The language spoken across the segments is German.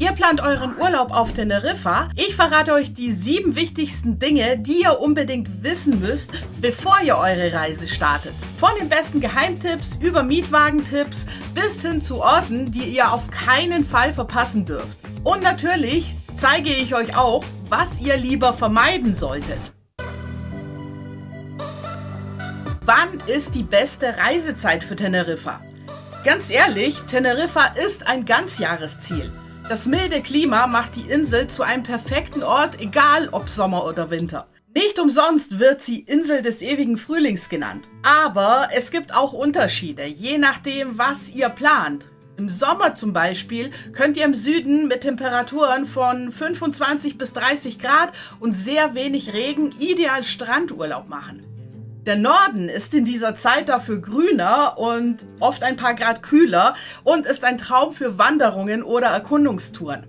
Ihr plant euren Urlaub auf Teneriffa. Ich verrate euch die 7 wichtigsten Dinge, die ihr unbedingt wissen müsst, bevor ihr eure Reise startet. Von den besten Geheimtipps über Mietwagentipps bis hin zu Orten, die ihr auf keinen Fall verpassen dürft. Und natürlich zeige ich euch auch, was ihr lieber vermeiden solltet. Wann ist die beste Reisezeit für Teneriffa? Ganz ehrlich, Teneriffa ist ein Ganzjahresziel. Das milde Klima macht die Insel zu einem perfekten Ort, egal ob Sommer oder Winter. Nicht umsonst wird sie Insel des ewigen Frühlings genannt. Aber es gibt auch Unterschiede, je nachdem, was ihr plant. Im Sommer zum Beispiel könnt ihr im Süden mit Temperaturen von 25 bis 30 Grad und sehr wenig Regen ideal Strandurlaub machen. Der Norden ist in dieser Zeit dafür grüner und oft ein paar Grad kühler und ist ein Traum für Wanderungen oder Erkundungstouren.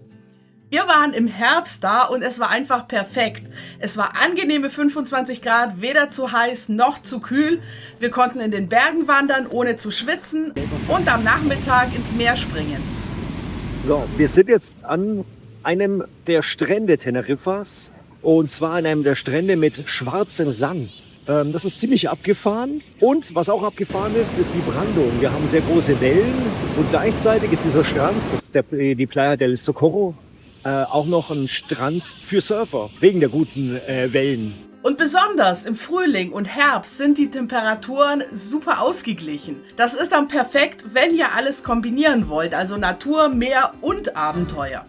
Wir waren im Herbst da und es war einfach perfekt. Es war angenehme 25 Grad, weder zu heiß noch zu kühl. Wir konnten in den Bergen wandern, ohne zu schwitzen und am Nachmittag ins Meer springen. So, wir sind jetzt an einem der Strände Teneriffas und zwar an einem der Strände mit schwarzem Sand. Das ist ziemlich abgefahren und was auch abgefahren ist die Brandung. Wir haben sehr große Wellen und gleichzeitig ist dieser Strand, das ist die Playa del Socorro, auch noch ein Strand für Surfer, wegen der guten Wellen. Und besonders im Frühling und Herbst sind die Temperaturen super ausgeglichen. Das ist dann perfekt, wenn ihr alles kombinieren wollt, also Natur, Meer und Abenteuer.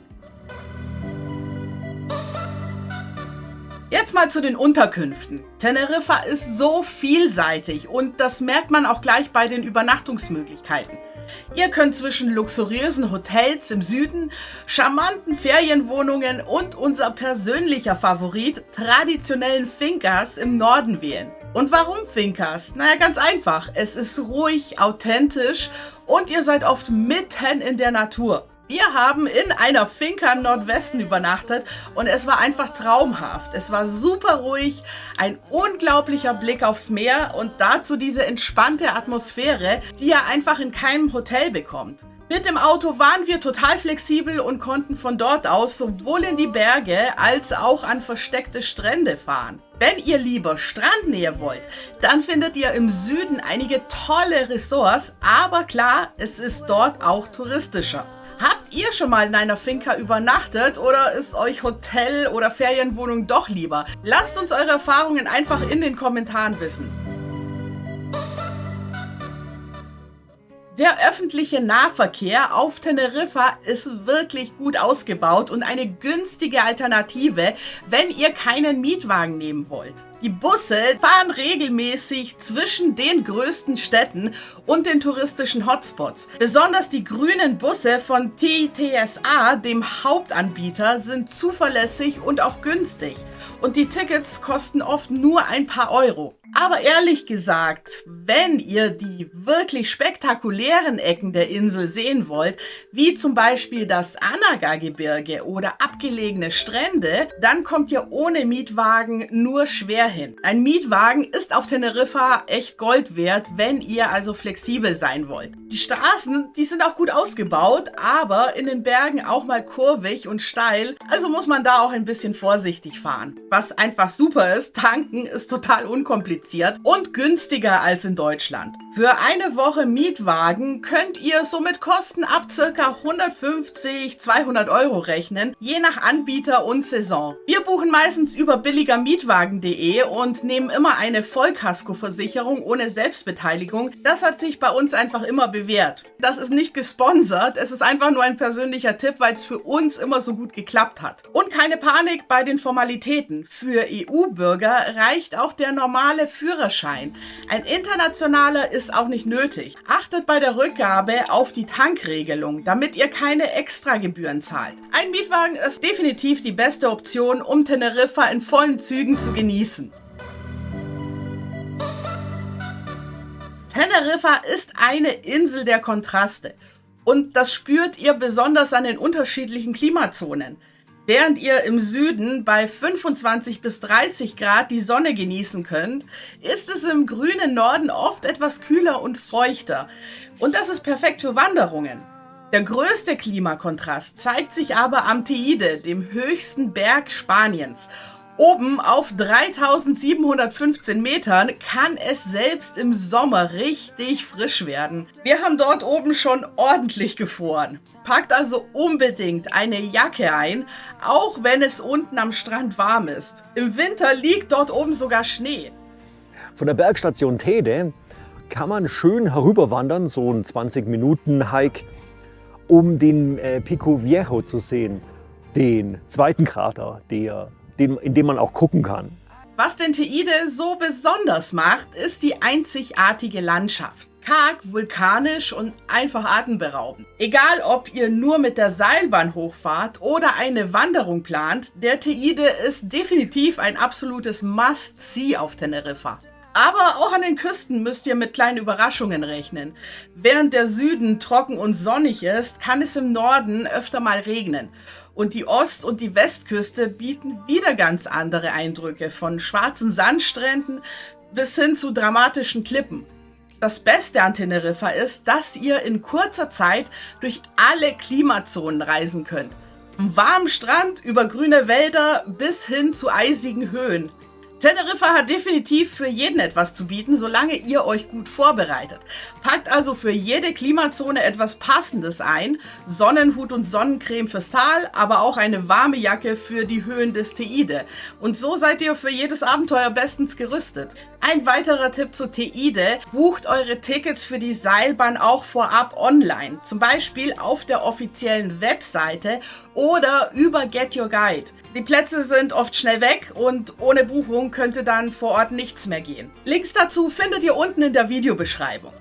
Jetzt mal zu den Unterkünften. Teneriffa ist so vielseitig und das merkt man auch gleich bei den Übernachtungsmöglichkeiten. Ihr könnt zwischen luxuriösen Hotels im Süden, charmanten Ferienwohnungen und unser persönlicher Favorit, traditionellen Fincas im Norden wählen. Und warum Fincas? Naja, ganz einfach. Es ist ruhig, authentisch und ihr seid oft mitten in der Natur. Wir haben in einer Finca im Nordwesten übernachtet und es war einfach traumhaft. Es war super ruhig, ein unglaublicher Blick aufs Meer und dazu diese entspannte Atmosphäre, die ihr einfach in keinem Hotel bekommt. Mit dem Auto waren wir total flexibel und konnten von dort aus sowohl in die Berge als auch an versteckte Strände fahren. Wenn ihr lieber Strandnähe wollt, dann findet ihr im Süden einige tolle Resorts, aber klar, es ist dort auch touristischer. Habt ihr schon mal in einer Finca übernachtet oder ist euch Hotel oder Ferienwohnung doch lieber? Lasst uns eure Erfahrungen einfach in den Kommentaren wissen. Der öffentliche Nahverkehr auf Teneriffa ist wirklich gut ausgebaut und eine günstige Alternative, wenn ihr keinen Mietwagen nehmen wollt. Die Busse fahren regelmäßig zwischen den größten Städten und den touristischen Hotspots. Besonders die grünen Busse von TTSA, dem Hauptanbieter, sind zuverlässig und auch günstig. Und die Tickets kosten oft nur ein paar Euro. Aber ehrlich gesagt, wenn ihr die wirklich spektakulären Ecken der Insel sehen wollt, wie zum Beispiel das Anaga-Gebirge oder abgelegene Strände, dann kommt ihr ohne Mietwagen nur schwer hin. Ein Mietwagen ist auf Teneriffa echt Gold wert, wenn ihr also flexibel sein wollt. Die Straßen, die sind auch gut ausgebaut, aber in den Bergen auch mal kurvig und steil, also muss man da auch ein bisschen vorsichtig fahren. Was einfach super ist, tanken ist total unkompliziert und günstiger als in Deutschland. Für eine Woche Mietwagen könnt ihr somit Kosten ab ca. 150-200 Euro rechnen, je nach Anbieter und Saison. Wir buchen meistens über billigermietwagen.de und nehmen immer eine Vollkaskoversicherung ohne Selbstbeteiligung. Das hat sich bei uns einfach immer bewährt. Das ist nicht gesponsert, es ist einfach nur ein persönlicher Tipp, weil es für uns immer so gut geklappt hat. Und keine Panik bei den Formalitäten. Für EU-Bürger reicht auch der normale Führerschein. Ein internationaler ist auch nicht nötig. Achtet bei der Rückgabe auf die Tankregelung, damit ihr keine Extragebühren zahlt. Ein Mietwagen ist definitiv die beste Option, um Teneriffa in vollen Zügen zu genießen. Teneriffa ist eine Insel der Kontraste und das spürt ihr besonders an den unterschiedlichen Klimazonen. Während ihr im Süden bei 25 bis 30 Grad die Sonne genießen könnt, ist es im grünen Norden oft etwas kühler und feuchter. Und das ist perfekt für Wanderungen. Der größte Klimakontrast zeigt sich aber am Teide, dem höchsten Berg Spaniens. Oben auf 3715 Metern kann es selbst im Sommer richtig frisch werden. Wir haben dort oben schon ordentlich gefroren. Packt also unbedingt eine Jacke ein, auch wenn es unten am Strand warm ist. Im Winter liegt dort oben sogar Schnee. Von der Bergstation Teide kann man schön herüberwandern, so ein 20-Minuten-Hike, um den Pico Viejo zu sehen, den zweiten Krater, in dem man auch gucken kann. Was den Teide so besonders macht, ist die einzigartige Landschaft. Karg, vulkanisch und einfach atemberaubend. Egal, ob ihr nur mit der Seilbahn hochfahrt oder eine Wanderung plant, der Teide ist definitiv ein absolutes Must-See auf Teneriffa. Aber auch an den Küsten müsst ihr mit kleinen Überraschungen rechnen. Während der Süden trocken und sonnig ist, kann es im Norden öfter mal regnen. Und die Ost- und die Westküste bieten wieder ganz andere Eindrücke, von schwarzen Sandstränden bis hin zu dramatischen Klippen. Das Beste an Teneriffa ist, dass ihr in kurzer Zeit durch alle Klimazonen reisen könnt. Vom warmen Strand über grüne Wälder bis hin zu eisigen Höhen. Teneriffa hat definitiv für jeden etwas zu bieten, solange ihr euch gut vorbereitet. Packt also für jede Klimazone etwas Passendes ein. Sonnenhut und Sonnencreme fürs Tal, aber auch eine warme Jacke für die Höhen des Teide. Und so seid ihr für jedes Abenteuer bestens gerüstet. Ein weiterer Tipp zu Teide: Bucht eure Tickets für die Seilbahn auch vorab online. Zum Beispiel auf der offiziellen Webseite oder über Get Your Guide. Die Plätze sind oft schnell weg und ohne Buchung könnte dann vor Ort nichts mehr gehen. Links dazu findet ihr unten in der Videobeschreibung.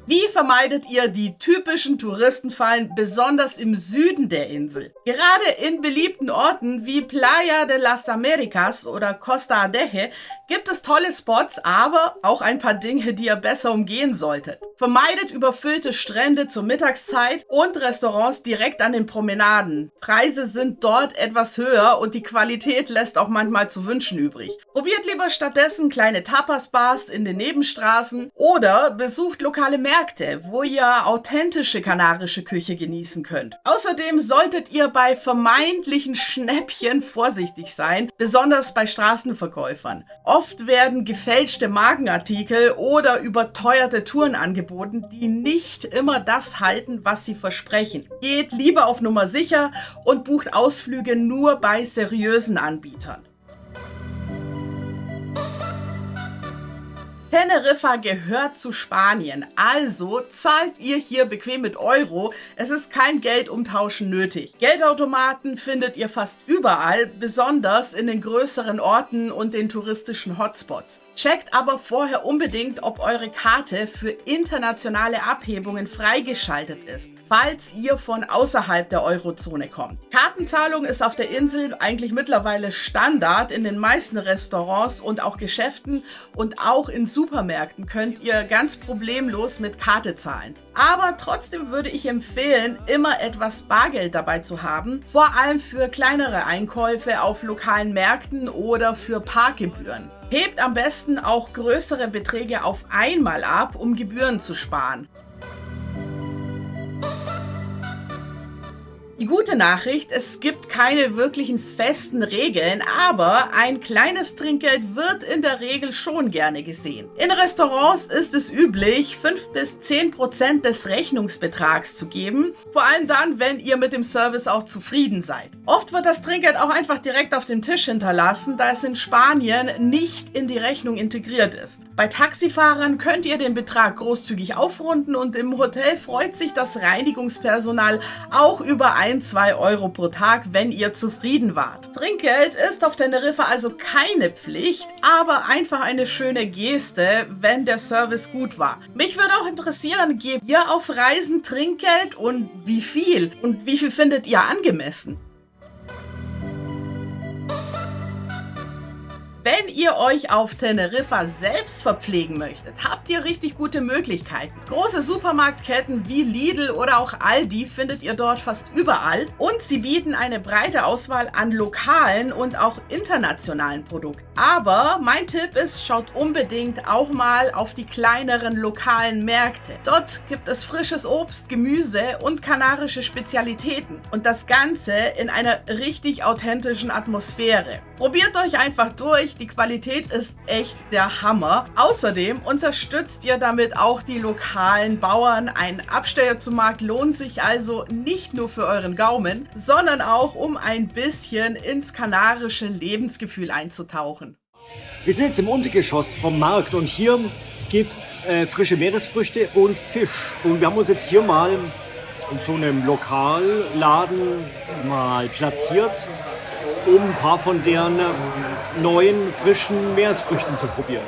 Wie vermeidet ihr die typischen Touristenfallen, besonders im Süden der Insel? Gerade in beliebten Orten wie Playa de las Americas oder Costa Adeje gibt es tolle Spots, aber auch ein paar Dinge, die ihr besser umgehen solltet. Vermeidet überfüllte Strände zur Mittagszeit und Restaurants direkt an den Promenaden. Preise sind dort etwas höher und die Qualität lässt auch manchmal zu wünschen übrig. Probiert lieber stattdessen kleine Tapas-Bars in den Nebenstraßen oder besucht lokale Märkte, wo ihr authentische kanarische Küche genießen könnt. Außerdem solltet ihr bei vermeintlichen Schnäppchen vorsichtig sein, besonders bei Straßenverkäufern. Oft werden gefälschte Markenartikel oder überteuerte Touren angeboten, die nicht immer das halten, was sie versprechen. Geht lieber auf Nummer sicher und bucht Ausflüge nur bei seriösen Anbietern. Teneriffa gehört zu Spanien, also zahlt ihr hier bequem mit Euro. Es ist kein Geldumtauschen nötig. Geldautomaten findet ihr fast überall, besonders in den größeren Orten und den touristischen Hotspots. Checkt aber vorher unbedingt, ob eure Karte für internationale Abhebungen freigeschaltet ist, falls ihr von außerhalb der Eurozone kommt. Kartenzahlung ist auf der Insel eigentlich mittlerweile Standard in den meisten Restaurants und auch Geschäften, und auch in Supermärkten könnt ihr ganz problemlos mit Karte zahlen. Aber trotzdem würde ich empfehlen, immer etwas Bargeld dabei zu haben, vor allem für kleinere Einkäufe auf lokalen Märkten oder für Parkgebühren. Hebt am besten auch größere Beträge auf einmal ab, um Gebühren zu sparen. Die gute Nachricht: Es gibt keine wirklichen festen Regeln, aber ein kleines Trinkgeld wird in der Regel schon gerne gesehen. In Restaurants ist es üblich, 5-10% des Rechnungsbetrags zu geben, vor allem dann, wenn ihr mit dem Service auch zufrieden seid. Oft wird das Trinkgeld auch einfach direkt auf dem Tisch hinterlassen, da es in Spanien nicht in die Rechnung integriert ist. Bei Taxifahrern könnt ihr den Betrag großzügig aufrunden und im Hotel freut sich das Reinigungspersonal auch über 1-2 Euro pro Tag, wenn ihr zufrieden wart. Trinkgeld ist auf Teneriffa also keine Pflicht, aber einfach eine schöne Geste, wenn der Service gut war. Mich würde auch interessieren, gebt ihr auf Reisen Trinkgeld und wie viel? Und wie viel findet ihr angemessen? Wenn ihr euch auf Teneriffa selbst verpflegen möchtet, habt ihr richtig gute Möglichkeiten. Große Supermarktketten wie Lidl oder auch Aldi findet ihr dort fast überall und sie bieten eine breite Auswahl an lokalen und auch internationalen Produkten. Aber mein Tipp ist, schaut unbedingt auch mal auf die kleineren lokalen Märkte. Dort gibt es frisches Obst, Gemüse und kanarische Spezialitäten und das Ganze in einer richtig authentischen Atmosphäre. Probiert euch einfach durch, die Qualität ist echt der Hammer. Außerdem unterstützt ihr damit auch die lokalen Bauern. Ein Abstecher zum Markt lohnt sich also nicht nur für euren Gaumen, sondern auch, um ein bisschen ins kanarische Lebensgefühl einzutauchen. Wir sind jetzt im Untergeschoss vom Markt und hier gibt es frische Meeresfrüchte und Fisch. Und wir haben uns jetzt hier mal in so einem Lokalladen mal platziert, um ein paar von deren neuen, frischen Meeresfrüchten zu probieren.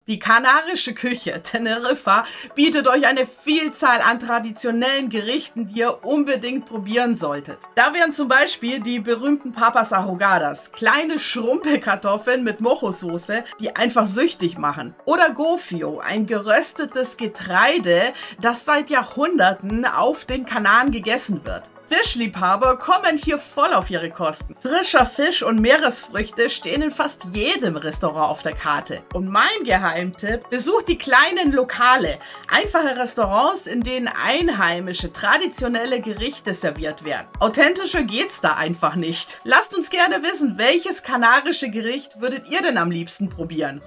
Die kanarische Küche Teneriffa bietet euch eine Vielzahl an traditionellen Gerichten, die ihr unbedingt probieren solltet. Da wären zum Beispiel die berühmten Papas Ahogadas, kleine Schrumpelkartoffeln mit Mojo-Soße, die einfach süchtig machen. Oder Gofio, ein geröstetes Getreide, das seit Jahrhunderten auf den Kanaren gegessen wird. Fischliebhaber kommen hier voll auf ihre Kosten. Frischer Fisch und Meeresfrüchte stehen in fast jedem Restaurant auf der Karte. Und mein Geheimtipp: besucht die kleinen Lokale, einfache Restaurants, in denen einheimische, traditionelle Gerichte serviert werden. Authentischer geht's da einfach nicht. Lasst uns gerne wissen, welches kanarische Gericht würdet ihr denn am liebsten probieren?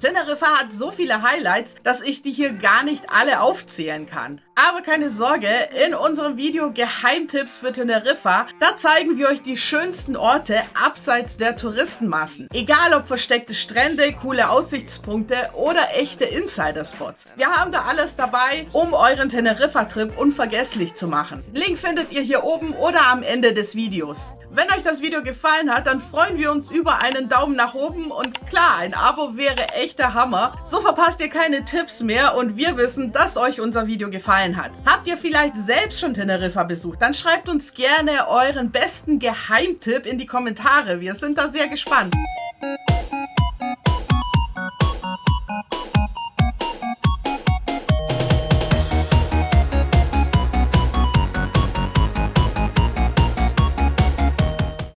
Teneriffa hat so viele Highlights, dass ich die hier gar nicht alle aufzählen kann. Aber keine Sorge, in unserem Video Geheimtipps für Teneriffa, da zeigen wir euch die schönsten Orte abseits der Touristenmassen. Egal ob versteckte Strände, coole Aussichtspunkte oder echte Insider-Spots. Wir haben da alles dabei, um euren Teneriffa-Trip unvergesslich zu machen. Link findet ihr hier oben oder am Ende des Videos. Wenn euch das Video gefallen hat, dann freuen wir uns über einen Daumen nach oben und klar, ein Abo wäre echt der Hammer. So verpasst ihr keine Tipps mehr und wir wissen, dass euch unser Video gefallen hat. Habt ihr vielleicht selbst schon Teneriffa besucht? Dann schreibt uns gerne euren besten Geheimtipp in die Kommentare. Wir sind da sehr gespannt.